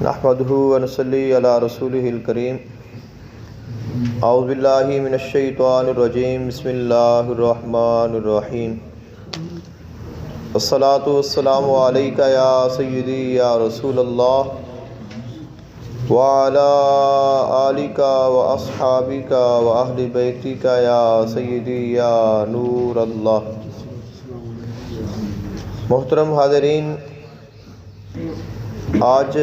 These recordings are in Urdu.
نحمدہ ونصلی علی رسولہ الکریم اعوذ باللہ من الشیطان الرجیم بسم اللہ الرحمن الرحیم والصلاة والسلام علیک یا سیدی یا رسول اللہ وعلی آلک واصحابک واہل بیتک یا سیدی یا نور اللہ۔ محترم حاضرین، آج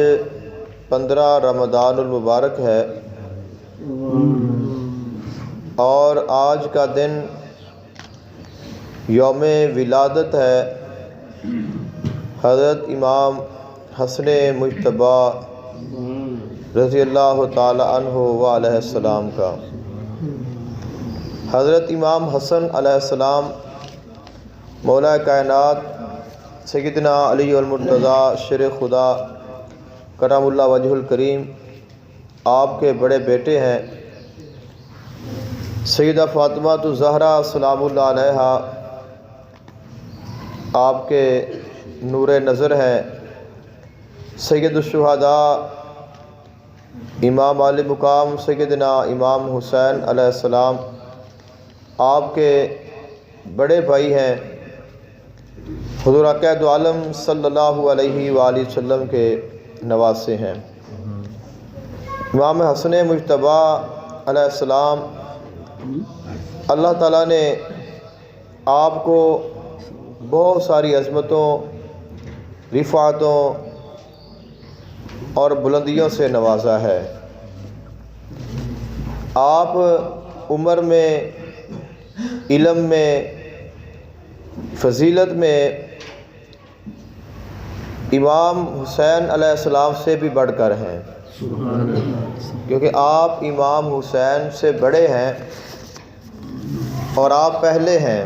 15 رمضان المبارک ہے اور آج کا دن یوم ولادت ہے حضرت امام حسن مجتبی رضی اللہ تعالی عنہ وعلیہ السلام کا۔ حضرت امام حسن علیہ السلام مولا کائنات سیدنا علی المرتضیٰ شیر خدا کرم اللہ وجہ الکریم آپ کے بڑے بیٹے ہیں۔ سیدہ فاطمہ الزہرا سلام اللہ علیہا آپ کے نور نظر ہیں۔ سید الشہداء امام علی مقام سیدنا امام حسین علیہ السلام آپ کے بڑے بھائی ہیں۔ حضور آقا دو عالم صلی اللہ علیہ وآلہ وسلم کے نواسے ہیں۔ امام حسن مجتبی علیہ السلام اللہ تعالیٰ نے آپ کو بہت ساری عظمتوں، رفعتوں اور بلندیوں سے نوازا ہے۔ آپ عمر میں، علم میں، فضیلت میں امام حسین علیہ السلام سے بھی بڑھ کر ہیں، کیونکہ آپ امام حسین سے بڑے ہیں اور آپ پہلے ہیں۔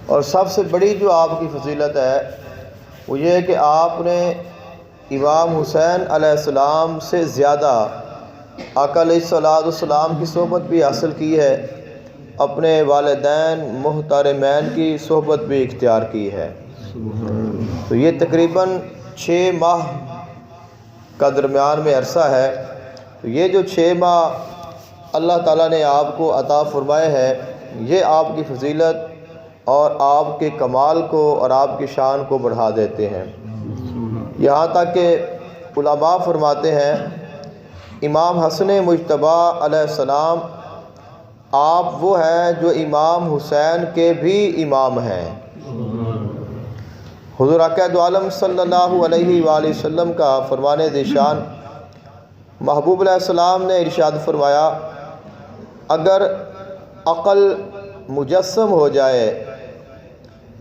اور سب سے بڑی جو آپ کی فضیلت ہے وہ یہ ہے کہ آپ نے امام حسین علیہ السلام سے زیادہ آقا علیہ السلام کی صحبت بھی حاصل کی ہے، اپنے والدین محترمین کی صحبت بھی اختیار کی ہے۔ تو یہ تقریباً 6 ماہ کا درمیان میں عرصہ ہے۔ تو یہ جو 6 ماہ اللہ تعالیٰ نے آپ کو عطا فرمائے ہیں، یہ آپ کی فضیلت اور آپ کے کمال کو اور آپ کی شان کو بڑھا دیتے ہیں۔ یہاں تک کہ علماء فرماتے ہیں امام حسن مجتبی علیہ السلام آپ وہ ہیں جو امام حسین کے بھی امام ہیں۔ حضور آقا دو عالم صلی اللہ علیہ وآلہ وسلم کا فرمان ذیشان محبوب علیہ السلام نے ارشاد فرمایا، اگر عقل مجسم ہو جائے،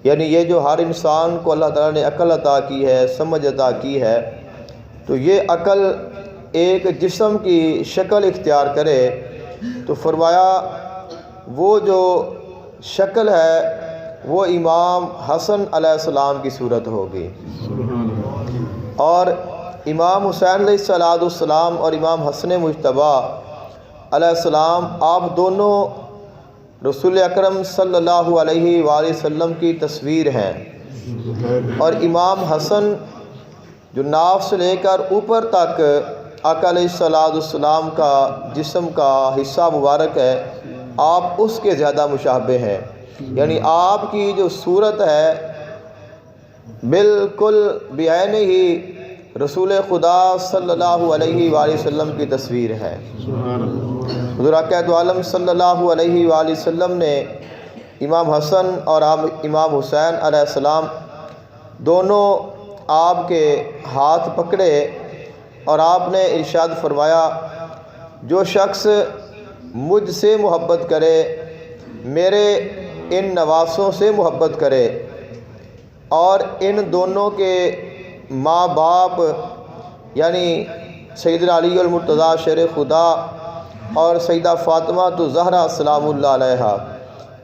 یعنی یہ جو ہر انسان کو اللہ تعالیٰ نے عقل عطا کی ہے، سمجھ عطا کی ہے، تو یہ عقل ایک جسم کی شکل اختیار کرے تو فرمایا وہ جو شکل ہے وہ امام حسن علیہ السلام کی صورت ہوگی۔ اور امام حسین علیہ السلام اور امام حسن مجتبی علیہ السلام آپ دونوں رسول اکرم صلی اللہ علیہ وآلہ وسلم کی تصویر ہیں۔ اور امام حسن جو ناف سے لے کر اوپر تک آقا علیہ السلام کا جسم کا حصہ مبارک ہے، آپ اس کے زیادہ مشابہ ہیں، یعنی آپ کی جو صورت ہے بالکل بعینہ ہی رسول خدا صلی اللہ علیہ وآلہ وسلم کی تصویر ہے۔ حضور آقا دو عالم صلی اللہ علیہ وآلہ وسلم نے امام حسن اور امام حسین علیہ السلام دونوں آپ کے ہاتھ پکڑے اور آپ نے ارشاد فرمایا، جو شخص مجھ سے محبت کرے، میرے ان نواسوں سے محبت کرے، اور ان دونوں کے ماں باپ یعنی سیدنا علی المرتضیٰ شیر خدا اور سیدہ فاطمہ الزہرا سلام اللہ علیہا،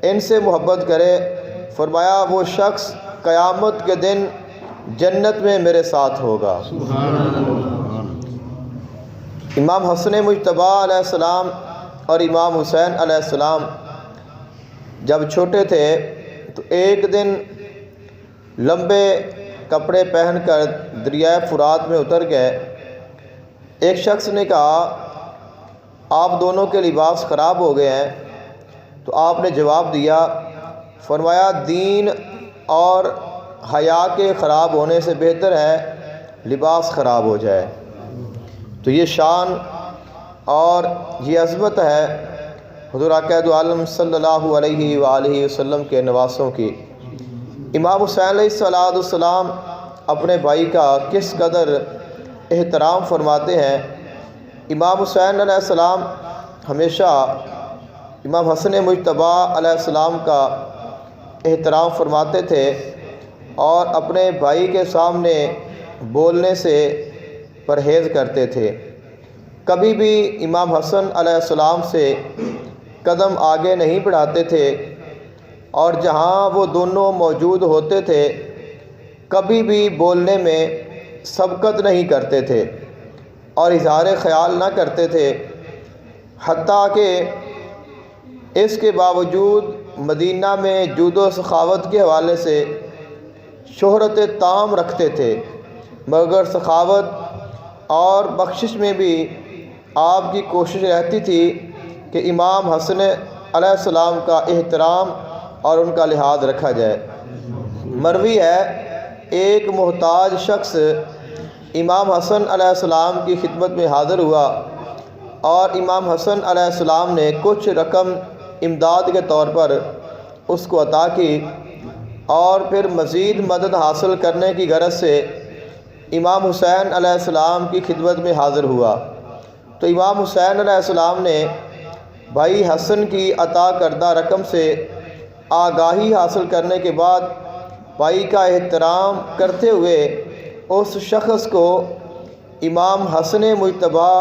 ان سے محبت کرے، فرمایا وہ شخص قیامت کے دن جنت میں میرے ساتھ ہوگا۔ امام حسن مجتبی علیہ السلام اور امام حسین علیہ السلام جب چھوٹے تھے تو ایک دن لمبے کپڑے پہن کر دریائے فرات میں اتر گئے ایک شخص نے کہا آپ دونوں کے لباس خراب ہو گئے ہیں، تو آپ نے جواب دیا، فرمایا دین اور حیا کے خراب ہونے سے بہتر ہے لباس خراب ہو جائے۔ تو یہ شان اور یہ عظمت ہے حضور آقا دو عالم صلی اللہ علیہ وآلہ وسلم کے نواسوں کی۔ امام حسین علیہ السلام اپنے بھائی کا کس قدر احترام فرماتے ہیں۔ امام حسین علیہ السلام ہمیشہ امام حسن مجتبیٰ علیہ السلام کا احترام فرماتے تھے اور اپنے بھائی کے سامنے بولنے سے پرہیز کرتے تھے۔ کبھی بھی امام حسن علیہ السلام سے قدم آگے نہیں بڑھاتے تھے، اور جہاں وہ دونوں موجود ہوتے تھے کبھی بھی بولنے میں سبقت نہیں کرتے تھے اور اظہار خیال نہ کرتے تھے، حتیٰ کہ اس کے باوجود مدینہ میں جود و سخاوت کے حوالے سے شہرت تام رکھتے تھے، مگر سخاوت اور بخشش میں بھی آپ کی کوشش رہتی تھی کہ امام حسن علیہ السلام کا احترام اور ان کا لحاظ رکھا جائے۔ مروی ہے ایک محتاج شخص امام حسن علیہ السلام کی خدمت میں حاضر ہوا اور امام حسن علیہ السلام نے کچھ رقم امداد کے طور پر اس کو عطا کی، اور پھر مزید مدد حاصل کرنے کی غرض سے امام حسین علیہ السلام کی خدمت میں حاضر ہوا۔ تو امام حسین علیہ السلام نے بھائی حسن کی عطا کردہ رقم سے آگاہی حاصل کرنے کے بعد بھائی کا احترام کرتے ہوئے اس شخص کو امام حسن مجتبیٰ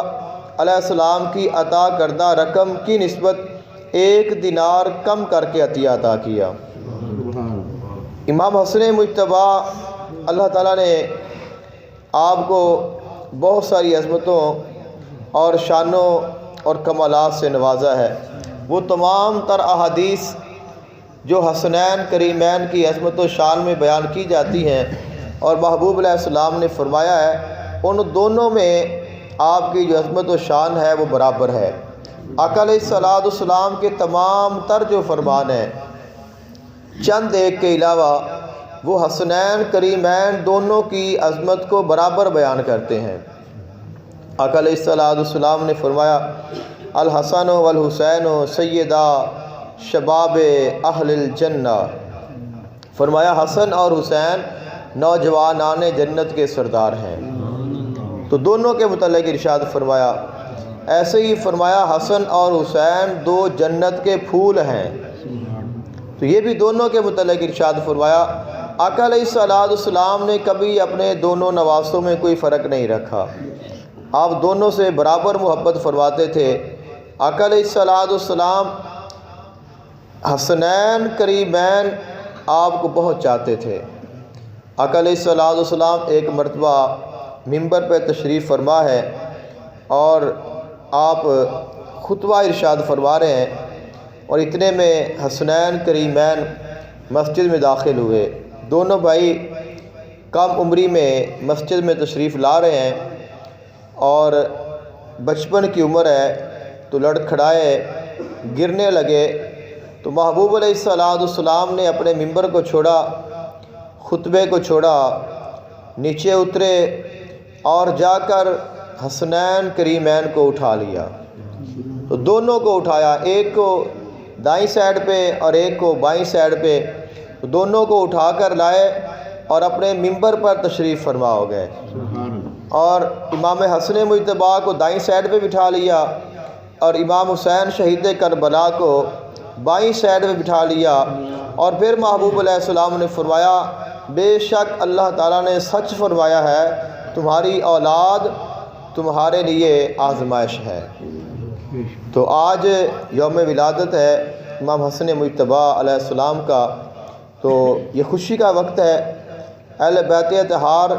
علیہ السلام کی عطا کردہ رقم کی نسبت 1 دینار کم کر کے عطیہ عطا کیا۔ امام حسن مجتبیٰ اللہ تعالیٰ نے آپ کو بہت ساری عظمتوں اور شانوں اور کمالات سے نوازا ہے۔ وہ تمام تر احادیث جو حسنین کریمین کی عظمت و شان میں بیان کی جاتی ہیں اور محبوب علیہ السلام نے فرمایا ہے، ان دونوں میں آپ کی جو عظمت و شان ہے وہ برابر ہے۔ آقا علیہ السلام کے تمام تر جو فرمان ہیں، چند ایک کے علاوہ، وہ حسنین کریمین دونوں کی عظمت کو برابر بیان کرتے ہیں۔ آقا علیہ السلام نے فرمایا، الحسن والحسین سیدہ شباب اہل الجنہ، فرمایا حسن اور حسین نوجوانان جنت کے سردار ہیں۔ تو دونوں کے متعلق ارشاد فرمایا، ایسے ہی فرمایا حسن اور حسین 2 جنت کے پھول ہیں۔ تو یہ بھی دونوں کے متعلق ارشاد فرمایا۔ آقا علیہ السلام نے کبھی اپنے دونوں نواسوں میں کوئی فرق نہیں رکھا، آپ دونوں سے برابر محبت فرماتے تھے۔ آقا علیہ السلام حسنین کریمین آپ کو بہت چاہتے تھے۔ آقا علیہ السلام ایک مرتبہ منبر پہ تشریف فرما ہے اور آپ خطبہ ارشاد فرما رہے ہیں، اور اتنے میں حسنین کریمین مسجد میں داخل ہوئے۔ دونوں بھائی کم عمری میں مسجد میں تشریف لا رہے ہیں اور بچپن کی عمر ہے، تو لڑکھڑائے، گرنے لگے۔ تو محبوب علیہ السلام نے اپنے منبر کو چھوڑا، خطبے کو چھوڑا، نیچے اترے اور جا کر حسنین کریمین کو اٹھا لیا۔ تو دونوں کو اٹھایا، ایک کو دائیں سائڈ پہ اور ایک کو بائیں سائڈ پہ، تو دونوں کو اٹھا کر لائے اور اپنے منبر پر تشریف فرما ہو گئے، اور امام حسن مجتبیٰ کو دائیں سائڈ پہ بٹھا لیا اور امام حسین شہید کربلا کو بائیں سائڈ پہ بٹھا لیا۔ اور پھر محبوب علیہ السلام نے فرمایا، بے شک اللہ تعالیٰ نے سچ فرمایا ہے، تمہاری اولاد تمہارے لیے آزمائش ہے۔ تو آج یوم ولادت ہے امام حسن مجتبیٰ علیہ السلام کا، تو یہ خوشی کا وقت ہے۔ اہل بیت اطہار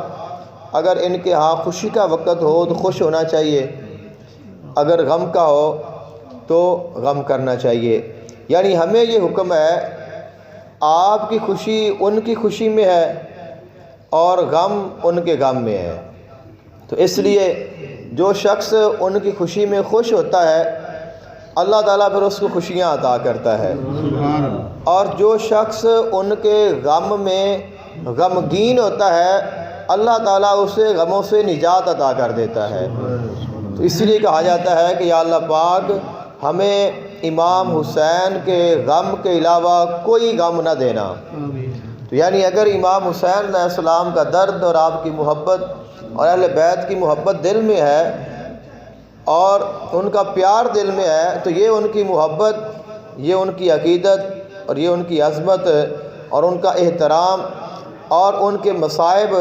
اگر ان کے ہاں خوشی کا وقت ہو تو خوش ہونا چاہیے، اگر غم کا ہو تو غم کرنا چاہیے۔ یعنی ہمیں یہ حکم ہے، آپ کی خوشی ان کی خوشی میں ہے اور غم ان کے غم میں ہے، تو اس لیے جو شخص ان کی خوشی میں خوش ہوتا ہے اللہ تعالیٰ پھر اس کو خوشیاں عطا کرتا ہے، اور جو شخص ان کے غم میں غمگین ہوتا ہے اللہ تعالیٰ اسے غموں سے نجات عطا کر دیتا ہے۔ تو اس لیے کہا جاتا ہے کہ یا اللہ پاک ہمیں امام حسین کے غم کے علاوہ کوئی غم نہ دینا۔ تو یعنی اگر امام حسین علیہ السلام کا درد اور آپ کی محبت اور اہل بیت کی محبت دل میں ہے اور ان کا پیار دل میں ہے، تو یہ ان کی محبت، یہ ان کی عقیدت اور یہ ان کی عظمت اور ان کا احترام اور ان کے مصائب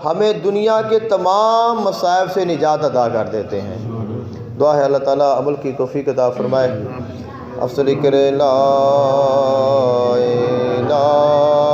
ہمیں دنیا کے تمام مصائب سے نجات عطا کر دیتے ہیں۔ دعا ہے اللہ تعالیٰ عمل کی توفیق عطا فرمائے۔ افضل کرے لا الہ